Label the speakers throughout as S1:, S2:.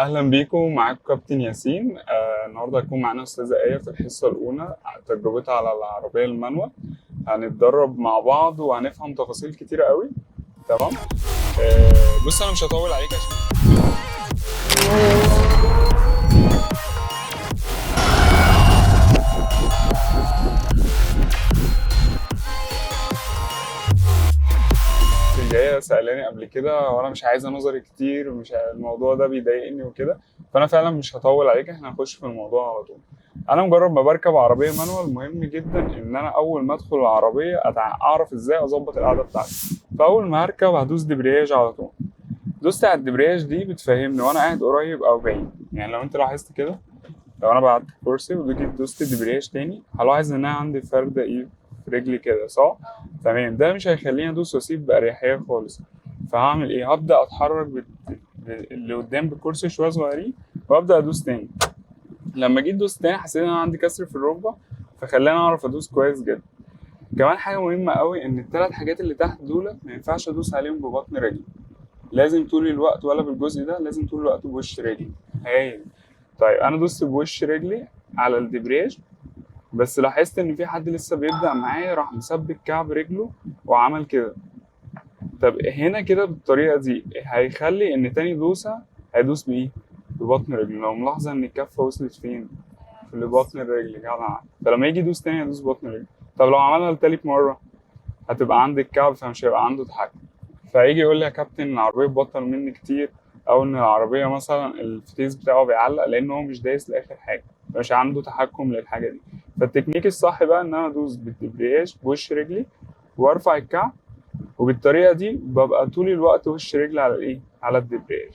S1: اهلا بيكم، معاكم كابتن ياسين. النهارده هيكون معانا استاذه ايه في الحصه الاولى تجربتها على العربيه المانوال. هنتدرب مع بعض وهنفهم تفاصيل كتيره قوي. تمام. بص انا مش هطول عليك عشان جايه سالاني قبل كده وانا مش عايزه نظري كتير، مش الموضوع ده بيضايقني وكده. فانا فعلا مش هطول عليك، احنا هنخش في الموضوع على طول. انا مجرد ما بركب عربيه مانوال مهم جدا ان انا اول ما ادخل العربيه اعرف ازاي اظبط القعده بتاعتي. فاول ما هركب هدوس دبرياج على طول. دوست على الدبرياج دي بتفهمني وانا قاعد قريب او بعيد. يعني لو انت لاحظت كده، لو انا بعدت الكرسي وجيت دوست الدبرياج تاني هلاحظ ان انا عندي فرده ايه في رجلي كده، صح؟ تمام. ده مش هيخليني ادوس واسيب باريحيه خالص. فهعمل ايه؟ هبدا اتحرك اللي قدام بالكرسي شويه صغيرين وابدا ادوس تاني. لما جيت دوست تاني حسيت ان انا عندي كسر في الركبه، فخلاني اعرف ادوس كويس جدا. كمان حاجه مهمه قوي ان الثلاث حاجات اللي تحت دول ما ينفعش ادوس عليهم ببطن رجلي. لازم طول الوقت، ولا بالجزء ده، لازم طول الوقت بوش رجلي. هايل. طيب انا دوست بوش رجلي على الدبرياج، بس لاحظت ان في حد لسه بيبدأ معايا راح مثبت كعب رجله وعمل كده. طب هنا كده بالطريقة دي هيخلي ان تاني دوسة هيدوس بايه؟ ببطن رجله. لو ملاحظة ان الكفة وصلت فين؟ في بطن الرجل جدع. فلما يجي يدوس تاني هيدوس بطن رجله. طب لو عملها لتالت مرة هتبقى عند الكعب فمش هيبقى عنده تحكم. فيجي يقول لي يا كابتن العربية بطل مني كتير، او ان العربية مثلا الفتيس بتاعه بيعلق لان هو مش دايس لاخر حاجة، مش عنده تحكم للحاجة دي. فالتكنيك الصح بقى ان انا ادوس بالدبرياج بوش رجلي وارفع الكعب، وبالطريقة دي ببقى طول الوقت وش رجلي على الايه؟ على الدبرياج.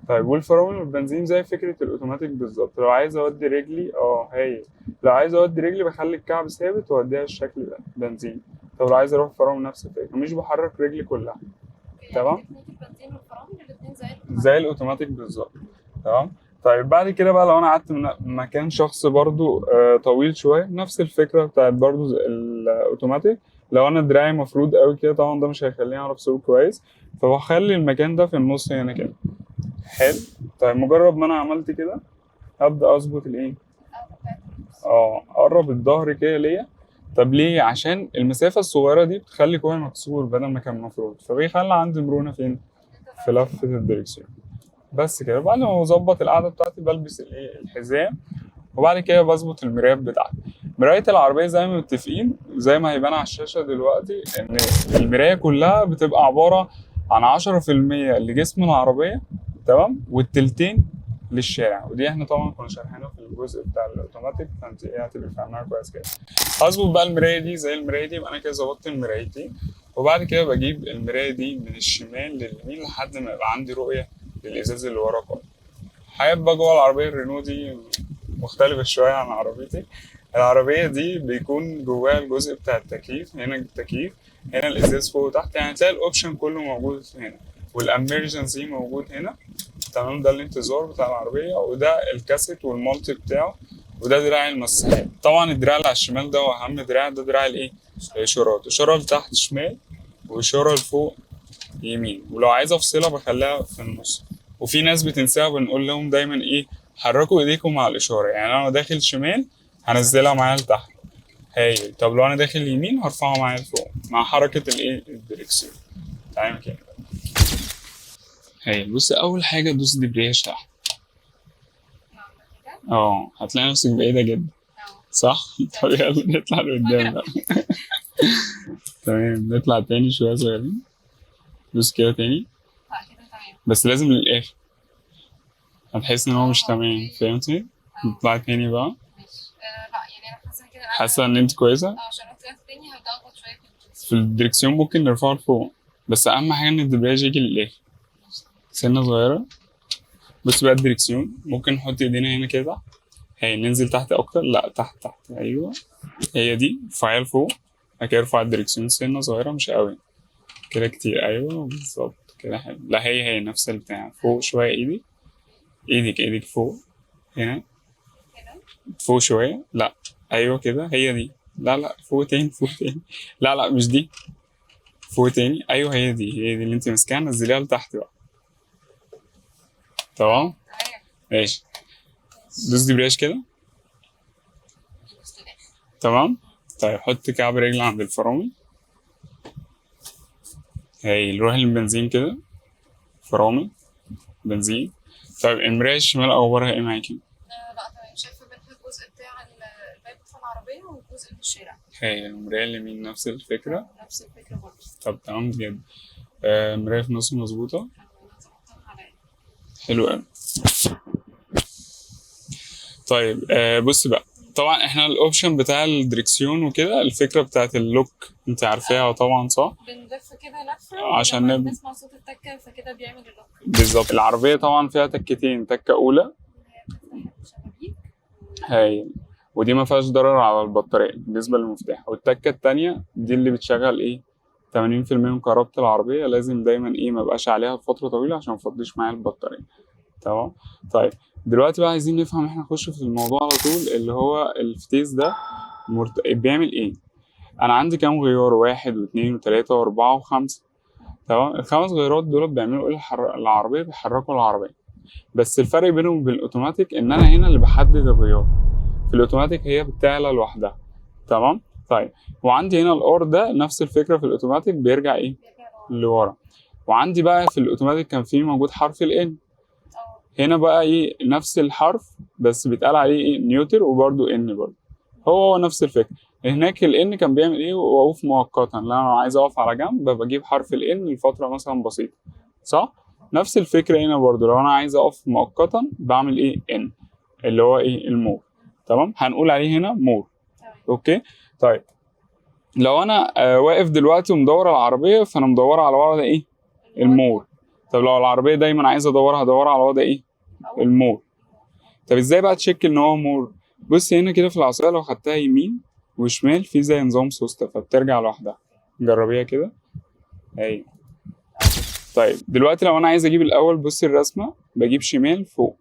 S1: طيب والفرامل والبنزين زي فكرة الاوتوماتيك بالظبط. لو عايز اودي رجلي هي لو عايز اودي رجلي بخلي الكعب ثابت واوديها الشكل ده بنزين. طب لو عايز اروح فرامل نفس الفكرة، مش بحرك رجلي كلها. تمام.
S2: البنزين والفرامل الاتنين
S1: زي الاوتوماتيك بالظبط. تمام. طيب بعد كده بقى لو انا قعدت مكان شخص برضو طويل شويه، نفس الفكره بتاعت برضو الاوتوماتيك. لو انا دراعي مفرود قوي كده طبعا ده مش هيخليني اعرف اسوق كويس، فبخلي المكان ده في النص هنا كده. حلو. طيب مجرد ما انا عملت كده هبدا اظبط الايه؟ اقرب الظهر كده ليا. طب ليه؟ عشان المسافه الصغيره دي بتخلي كوعي مكسور بدل ما كان مفروض، فبيخلي عندي مرونه فين؟ في لفه الدركسيون. بس كده. بعد ما بظبط القعده بتاعتي بلبس الايه؟ الحزام. وبعد كده بظبط المرايات بتاعتي. مرايه العربيه زي ما متفقين، زي ما هيبان على الشاشه دلوقتي، ان المرايه كلها بتبقى عباره عن 10% لجسم العربيه، تمام، والتلتين للشارع. ودي احنا طبعا كنا شارحينها في الجزء بتاع الاوتوماتيك، فانت ايه هتبقى فاهمها كويس كده. هظبط بقى المرايه دي زي المرايه دي، يبقى انا كده ظبطت المرايتين. وبعد كده بجيب المرايه دي من الشمال لليمين لحد ما يبقى عندي رؤيه للازاز اللي ورا خالص. حابب بقى جوه العربيه الرينو دي مختلفه شويه عن عربيتي. العربيه دي بيكون جواها الجزء بتاع التكييف، هنا التكييف، هنا الازاز فوق وتحت، يعني تلاقي الاوبشن كله موجود هنا، والامرجنسي موجود هنا. تمام. ده الانتظار بتاع العربيه، وده الكاسيت والمالتي بتاعه، وده دراع المساحات. طبعا الدراع اللي على الشمال ده هو اهم دراع، ده دراع الايه؟ الاشارات. اشاره لتحت شمال واشاره لفوق يمين. ولو عايز افصلها بخليها في النص. وفي ناس بتنساها، بنقول لهم دايما ايه؟ حركوا ايديكم مع الاشاره. يعني انا داخل شمال هنزلها معايا لتحت. هايل. طب لو انا داخل يمين هرفعها معايا لفوق مع حركه الايه؟ الدريكسيون. تمام كده. هايل. بص اول حاجه دوس دبرياج تحت. هتلاقي نفسك بعيده جدا، صح؟ طب يلا نطلع لقدام بقى. تمام. نطلع تاني شويه صغيرين. دوس كده تاني، بس لازم للاخر. هتحس ان هو مش تمام، فهمتي؟ نطلع تاني بقى.
S2: لا يعني انا حاسه كده.
S1: حاسه ان انت كويسه؟
S2: عشان لو طلعت تاني هبدا اخبط شويه
S1: في الدركسيون ممكن نرفعه لفوق، بس اهم حاجه ان الدبرياج يجي للاخر سنه صغيره. بص بقى الدركسيون ممكن نحط ايدينا هنا كده. هي ننزل تحت اكتر، لا تحت تحت، ايوه هي دي. ارفعيها لفوق. بعد كده ارفع الدركسيون سنه صغيره، مش قوي كده، كتير. ايوه بالظبط كده. حلو. لا هي نفس البتاع. فوق شويه ايدك، ايدك فوق هنا. فوق شويه. لا ايوه كده هي دي. لا فوق تاني، فوق تاني. لا مش دي. فوق تاني. ايوه هي دي اللي انت ماسكاها، نزليها لتحت بقى. تمام. ماشي. دوس دبرياج كده.
S2: بص للاخر.
S1: تمام. طيب حط كعب رجل عند الفرامل. هاي نروح للبنزين كده. فرامل. بنزين. طيب المراية الشمال أخبارها إيه معاكي؟
S2: لا تمام، شايفه منها الجزء بتاع الباب بتاع العربيه والجزء من الشارع.
S1: هاي المراية اليمين نفس الفكرة.
S2: نفس الفكره برضه.
S1: طب تمام جدا. المراية في النص مظبوطة.
S2: انا ظبطتها عليا.
S1: حلو أوي. طيب بص بقى، طبعا احنا الاوبشن بتاع الدريكسيون وكده، الفكرة بتاعت اللوك انت عارفاها طبعا صح؟
S2: بنلف كده لفه
S1: عشان
S2: ولما
S1: نب-
S2: نسمع صوت التكه فكده بيعمل اللوك.
S1: بالظبط. العربية طبعا فيها تكتين، تكة أولى.
S2: هي بتفتح الشبابيك.
S1: هاي. ودي ما فيهاش ضرر على البطارية بالنسبة للمفتاح. والتكة التانية دي اللي بتشغل ايه 80% من كهرباء العربية، لازم دايما ايه ما بقاش عليها فترة طويلة عشان مفضيش معايا البطارية. تمام. طيب دلوقتي بقى عايزين نفهم، احنا نخش في الموضوع على طول، اللي هو الفتيس ده بيعمل ايه. انا عندي كام غيار؟ 1 و2 و3 و4 و5. تمام. ال5 غيارات دول بيعملوا ايه العربية؟ بيحركوا العربية. بس الفرق بينهم وبين الاوتوماتيك ان انا هنا اللي بحدد الغيار، في الاوتوماتيك هي بتعلى لوحدها. تمام. طيب وعندي هنا الار ده نفس الفكره، في الاوتوماتيك بيرجع ايه
S2: بيرجع لورا.
S1: لورا. وعندي بقى في الاوتوماتيك كان في موجود حرف الان، هنا بقى ايه نفس الحرف بس بيتقال عليه ايه نيوتر، وبرده ان برده هو نفس الفكره. هناك الان كان بيعمل ايه؟ وقوف مؤقتا، لو انا عايز اقف على جنب بجيب حرف الان لفتره مثلا بسيطه، صح؟ نفس الفكره هنا برضو، لو انا عايز اقف مؤقتا بعمل ايه ان، اللي هو ايه المور. تمام. هنقول عليه هنا مور. اوكي. طيب لو انا واقف دلوقتي ومدور على العربيه، فانا مدور على وضع ايه المور. طب لو العربيه دايما عايز ادورها، هدور على وضع ايه المور. طب ازاي بقى تشيك ان هو مور؟ بص هنا كده في العصايه، لو خدتها يمين وشمال في زي نظام سوسته فبترجع لوحدها. جربيها كده. ايوه. طيب دلوقتي لو انا عايز اجيب الاول، بص الرسمه بجيب شمال فوق.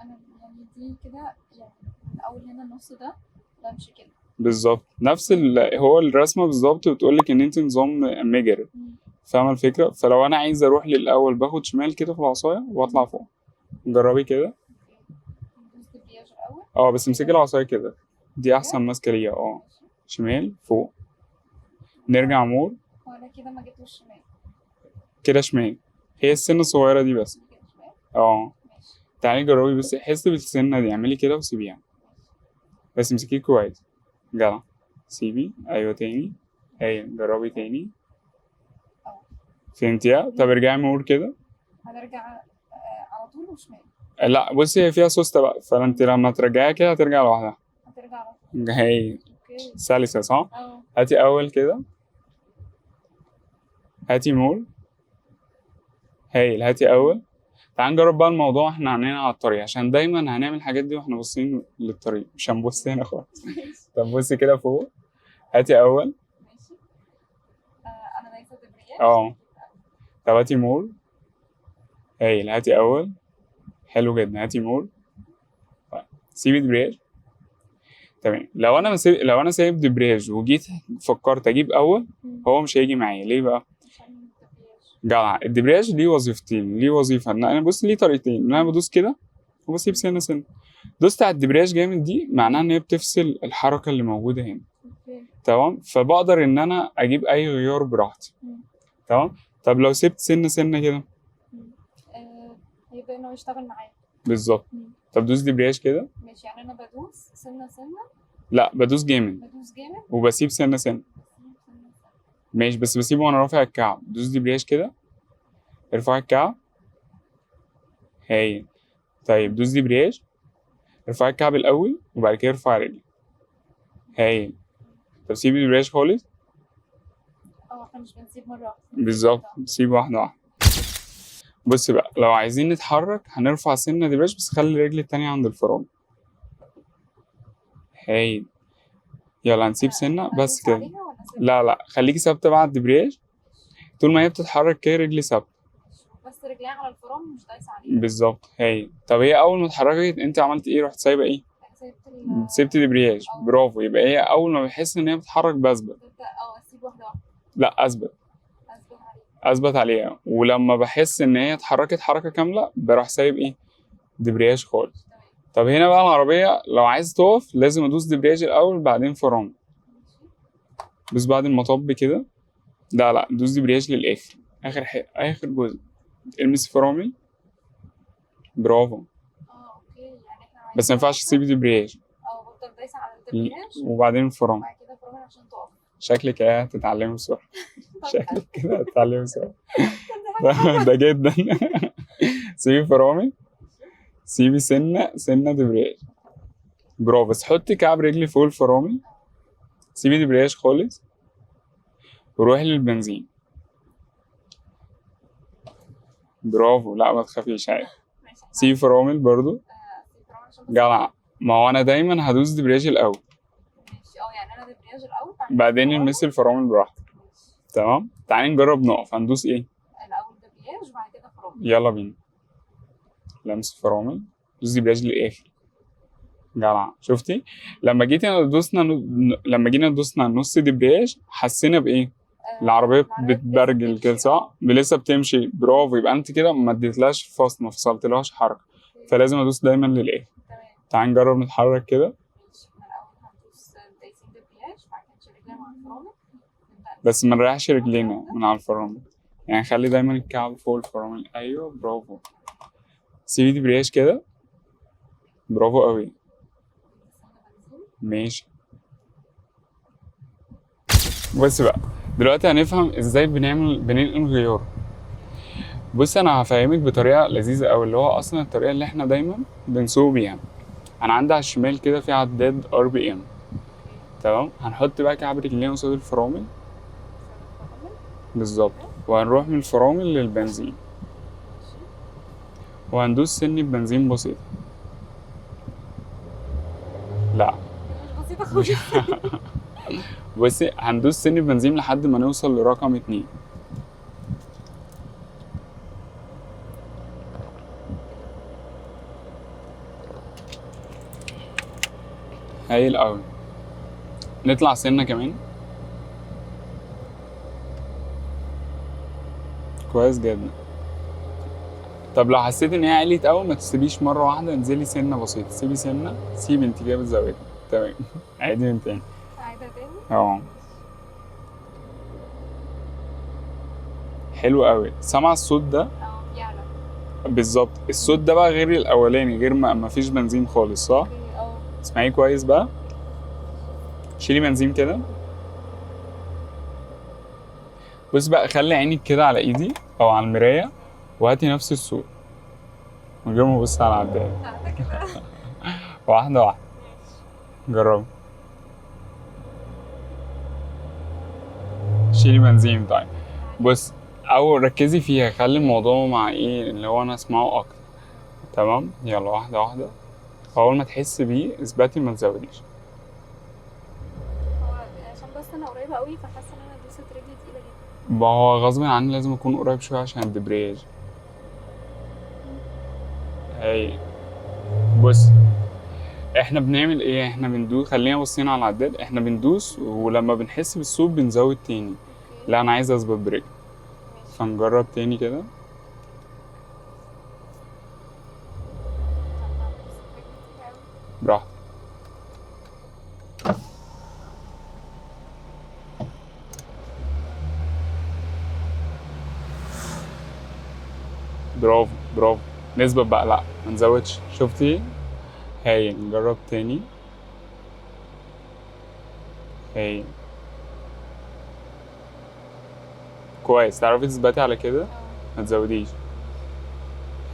S2: انا يعني دي كده يعني من اول هنا النص ده بمشي كده.
S1: بالظبط نفس هو الرسمه بالظبط بتقول لك ان انت نظام ميجر. فاهمه الفكره؟ فلو انا عايز اروح للاول باخد شمال كده في العصايه واطلع فوق. جربي كده.
S2: ندوس الدبرياج الاول.
S1: بس امسكي العصايه كده، دي احسن ماسكه ليها. شمال فوق. نرجع مور.
S2: هو انا كده ما جبتوش شمال.
S1: كده شمال. هي السنه الصغيره دي بس.
S2: كده شمال. ماشي.
S1: تعالي جربي بس، حسي بالسنه دي، اعملي كده وسيبيها. بس امسكيه كويس. جدع. سيبي. ايوه تاني. ايوه جربي تاني. فهمتيها؟ طب ارجعي مور كده.
S2: هنرجع على طول وشمال.
S1: لا بصي هي فيها سوسته بقى، فانت لما ترجعيها كده هترجع لوحدها.
S2: هترجع على طول.
S1: هي
S2: اوكي.
S1: سلسه صح؟
S2: اه.
S1: هاتي اول كده. هاتي مور. هايل. هاتي اول. تعال نجرب بقى الموضوع احنا عاملين على الطريق، عشان دايما هنعمل الحاجات دي واحنا باصين للطريق، مش هنبص هنا خالص. طب بصي كده فوق. هاتي اول.
S2: ماشي. انا دايسه الدبرياج.
S1: طب هاتي مور. هايل. هاتي اول. حلو جدا. هاتي مور. طيب سيبي دبرياج. تمام. لو انا سايب دبرياج وجيت فكرت اجيب اول، هو مش هيجي معايا. ليه بقى؟
S2: عشان الدبرياج.
S1: جدع. الدبرياج ليه وظيفتين، ليه وظيفه ان انا بص ليه طريقتين، ان انا بدوس كده وبسيب سنه سنه. دوست على الدبرياج جامد دي معناها ان هي بتفصل الحركه اللي موجوده هنا.
S2: اوكي.
S1: تمام. فبقدر ان انا اجيب اي غيار براحتي. تمام. طب لو سبت سنه سنه كده،
S2: هيبدأ انه يشتغل معايا.
S1: بالظبط. طب دوس دبرياج كده.
S2: ماشي، يعني انا بدوس سنه سنه.
S1: لا بدوس جامد
S2: بدوس جامد.
S1: وبسيب سنه سنه. ماشي بس بسيبه وانا رافع الكعب. دوس دبرياج كده. ارفع الكعب. هايل. طيب دوس دبرياج. ارفع الكعب الاول وبعد كده ارفع رجلي. هايل. طب سيب الدبرياج خالص.
S2: احنا مش بنسيب مره واحده.
S1: بالظبط. سيب واحده واحده. بص بقى لو عايزين نتحرك هنرفع سنه دبرياج، بس خلي الرجل التانية عند الفرامل. هايل. يلا هنسيب سنه بس كده. لا خليكي ثابته بعد الدبرياج، طول ما هي بتتحرك كده رجلي ثابته.
S2: بس رجليها على الفرامل مش دايسه عليها.
S1: بالظبط. هايل. طب هي اول ما اتحركت انت عملت ايه؟ رحت سايبه ايه؟ سبت دبرياج. برافو. يبقى هي اول ما بحس ان هي بتتحرك بثبت.
S2: اسيب واحده واحده.
S1: لا اثبت. اثبت عليها. ولما بحس ان هي اتحركت حركه كامله بروح سايب ايه دبرياج خالص.
S2: تمام.
S1: طب هنا بقى العربيه لو عايز تقف لازم ادوس دبرياج الاول بعدين فرامل. بس بعد المطب كده، لا دوس دبرياج للاخر، اخر جزء، المس فرامل. برافو.
S2: اوكي، يعني احنا
S1: بس ما ينفعش تسيبي دبرياج
S2: بفضل دايسة على الدبرياج
S1: وبعدين فرامل.
S2: وبعد كده فرامل عشان تقف.
S1: شكلك ايه هتتعلمي بسرعه. شكلك كده هتتعلمي بسرعه.
S2: دي حاجة
S1: ده جدا. سيبي فرامل، سيبي سنه دبرياج. برافو. بس حطي كعب رجلي فوق الفرامل، سيبي دبرياج خالص وروحي للبنزين. برافو. لا ما تخافيش عادي.
S2: ماشي.
S1: سيبي فرامل برضو.
S2: سيب فرامل عشان بس.
S1: جدع. ما هو انا دايما هدوس دبرياج الاول
S2: ماشي. يعني انا دبرياج الاول
S1: بعدين المسي الفرامل براحتك.
S2: ماشي.
S1: تمام. تعالي نجرب نقف. هندوس ايه؟
S2: الاول دبرياج وبعد كده فرامل.
S1: يلا بينا. لمس فرامل، دوس دبرياج للاخر. جدع. شفتي لما جينا دوسنا نص دبرياج حسينا بايه؟ العربيه بتبرجل كده صح؟ لسه بتمشي. برافو. يبقى انت كده ما اديتلهاش فاصل، ما فصلتلهاش حركه، فلازم ادوس دايما للاخر.
S2: تمام.
S1: تعالي نجرب نتحرك كده.
S2: ماشي. انا الاول هندوس دايسين دبرياج بعد كده نشيل رجلينا مع الفرامل.
S1: بس ما نريحش رجلينا من على الفرامل، يعني خلي دايما الكعب فوق الفرامل. ايوه برافو. سيبي دبرياج كده. برافو قوي. ماشي. بص بقى دلوقتي هنفهم ازاي بننقل غيار. بص انا هفهمك بطريقه لذيذه قوي، اللي هو اصلا الطريقه اللي احنا دايما بنسوق بيها. انا عندي على الشمال كده في عداد RPM. تمام. هنحط بقى كعب رجلينا قصاد الفرامل بالظبط، وهنروح من الفرامل للبنزين وهندوس سن بنزين بسيط. لا
S2: مش بسيطة خالص.
S1: بصي هندوس سن بنزين لحد ما نوصل لرقم 2. هايل قوي. نطلع سنة كمان. كويس جدا. طب لو حسيت ان هي عليت قوي ما تسيبيش مرة واحدة، انزلي سنة بسيطة. سيبي سنة، سيبي انت كده بتزودي. تمام. عيدي من تاني.
S2: عايزة تاني؟
S1: اه حلو قوي. سامع الصوت ده؟
S2: يعلى.
S1: بالظبط. الصوت ده بقى غير الاولاني، غير ما فيش بنزين خالص صح؟ اسمعيه كويس بقى. شيلي بنزين كده. بص بقى خلي عينك كده على ايدي او على المراية وهاتي نفس الصوت من غير ما ابص على العداد. واحدة واحدة. جربي. شيلي بنزين. طيب بص او ركزي فيها، خلي الموضوع مع ايه اللي هو انا اسمعه اكتر. تمام. يلا واحدة واحدة. اول ما تحس بيه اثبتي ما تزوديش.
S2: هو عشان بس انا قريبة قوي فحاسة ان انا دوست رجلي تقيلة جدا.
S1: ما هو غصب عني لازم اكون قريب شوية عشان الدبرياج. هاي بص احنا بنعمل ايه؟ احنا بندوس. خلينا باصين على العداد. احنا بندوس ولما بنحس بالصوت بنزود تاني. لا انا عايز اثبت برجلي فنجرب تاني كده. براحتك. برافو برافو. نثبت بقى. لا ما نزودش. شفتي؟ هاي نجرب تاني. هاي كويس. تعرفي تثبتي على كده ما تزوديش.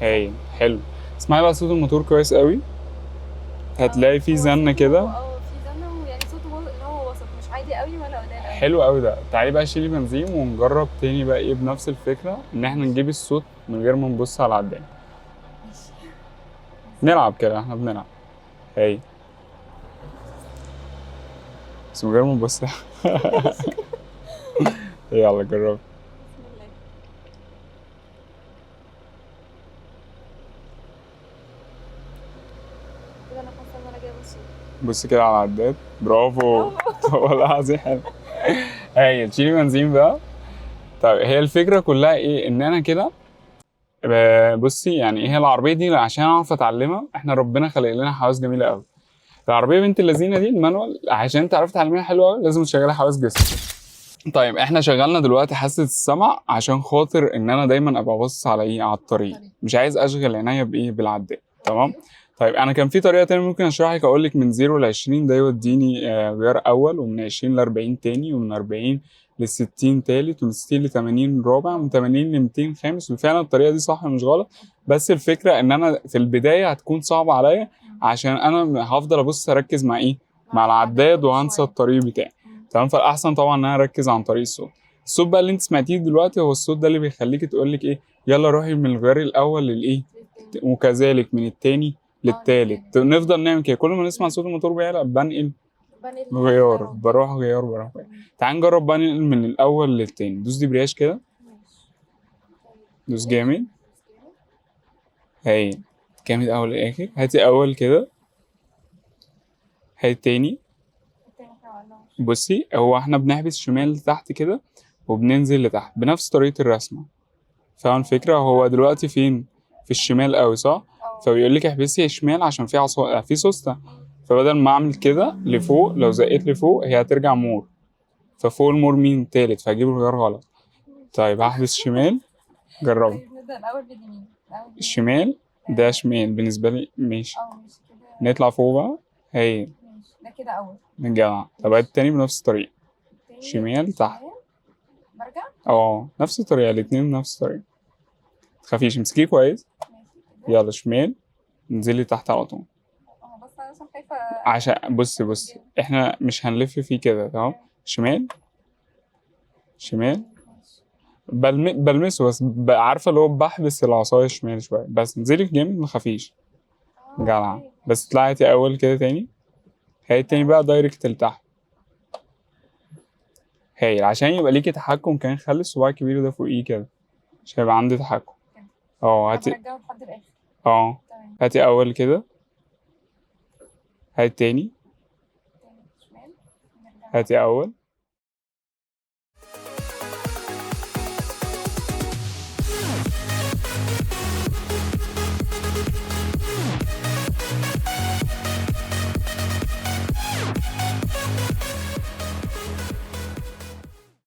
S1: هاي حلو. اسمعي بقى صوت الموتور كويس قوي. هتلاقي فيه زنة كده.
S2: في زنة يعني صوته اللي هو وسط، مش عادي قوي ولا قليل قوي.
S1: حلو قوي ده. تعالي بقى شيلي بنزين ونجرب تاني بقى ايه بنفس الفكرة ان احنا نجيب الصوت من غير ما نبص على العداد. نلعب كده. احنا بنلعب. هاي بس من غير ما نبص. يلا جرب.
S2: كده انا حاسه ان انا جايبه الصوت.
S1: بص كده على العداد. برافو. والله العظيم حلو. هاي تشيلي بنزين بقى. طيب هي الفكرة كلها ايه؟ ان انا كده بصي يعني ايه العربيه دي عشان اعرف اتعلمها، احنا ربنا خلق لنا حواس جميله قوي. العربيه بنت اللذينه دي المانوال عشان تعرفي تعلميها حلوه قوي لازم تشغلي حواس جسمك. طيب احنا شغلنا دلوقتي حاسه السمع عشان خاطر ان انا دايما ابقى باصص على ايه، على الطريق، مش عايز اشغل عينيا بايه، بالعداد. تمام. طيب انا كان في طريقه تانية ممكن اشرح لك، اقول لك من 0 ل 20 ده يوديني غيار اول، ومن 20 ل 40 تاني، ومن 40 ل 60 تالت، ومن 60 ل 80 رابع، ومن 80 ل 200 خامس. وفعلا الطريقه دي صح مش غلط، بس الفكره ان انا في البدايه هتكون صعبه عليا عشان انا هفضل ابص اركز مع ايه، مع العداد، وهنسى الطريق بتاعي. تمام. فالاحسن طبعا ان انا اركز عن طريق الصوت. الصوت بقى اللي انت سمعتيه دلوقتي هو الصوت ده اللي بيخليك تقول لك ايه، يلا روحي من الغيار الاول للايه، وكذلك من التاني للتالت. نفضل نعمل كده، كل ما نسمع صوت الموتور بيعلى بنقل غيار، بروح غيار، بروح غيار. تعال نجرب بقى ننقل من الاول للتاني. دوس دبرياج كده، دوس جامد. هاي جامد اول للاخر. هاتي اول كده، هاتي تاني. بصي هو احنا بنحبس شمال لتحت كده وبننزل لتحت بنفس طريقة الرسمة. فاهم الفكرة؟ هو دلوقتي فين؟ في الشمال قوي صح؟ فبيقول لك احبسي شمال عشان في عصا، في سوستة. فبدل ما اعمل كده لفوق، لو زقيت لفوق هي هترجع مور، ففوق المور مين؟ تالت، فهجيب الغيار غلط. طيب هحبس شمال، جربي.
S2: نبدأ الأول باليمين.
S1: الشمال ده شمال بالنسبة لي، ماشي.
S2: مش كده.
S1: نطلع فوق بقى. هي
S2: ماشي ده كده أول.
S1: من جدع. طب التاني بنفس الطريقة، شمال تحت.
S2: برجع.
S1: نفس الطريقة، الاتنين نفس الطريقة. متخافيش، امسكيه كويس. يلا شمال، انزلي تحت على طول.
S2: بس أنا عشان خايفة.
S1: عشان بصي احنا مش هنلف فيه كده. تمام. شمال، شمال. بلمسه بس، عارفة اللي هو بحبس العصاية شمال شوية بس. انزلي جامد، متخافيش. جدع. بس طلعتي أول كده تاني. هاي التاني بقى دايركت لتحت. هايل. عشان يبقى ليكي تحكم كان خلي الصباع الكبير ده فوقيه كده عشان يبقى عندي تحكم. هاتي.
S2: برجعه لحد الآخر. تمام.
S1: هاتي أول كده، هاتي تاني،
S2: شمال.
S1: هاتي أول،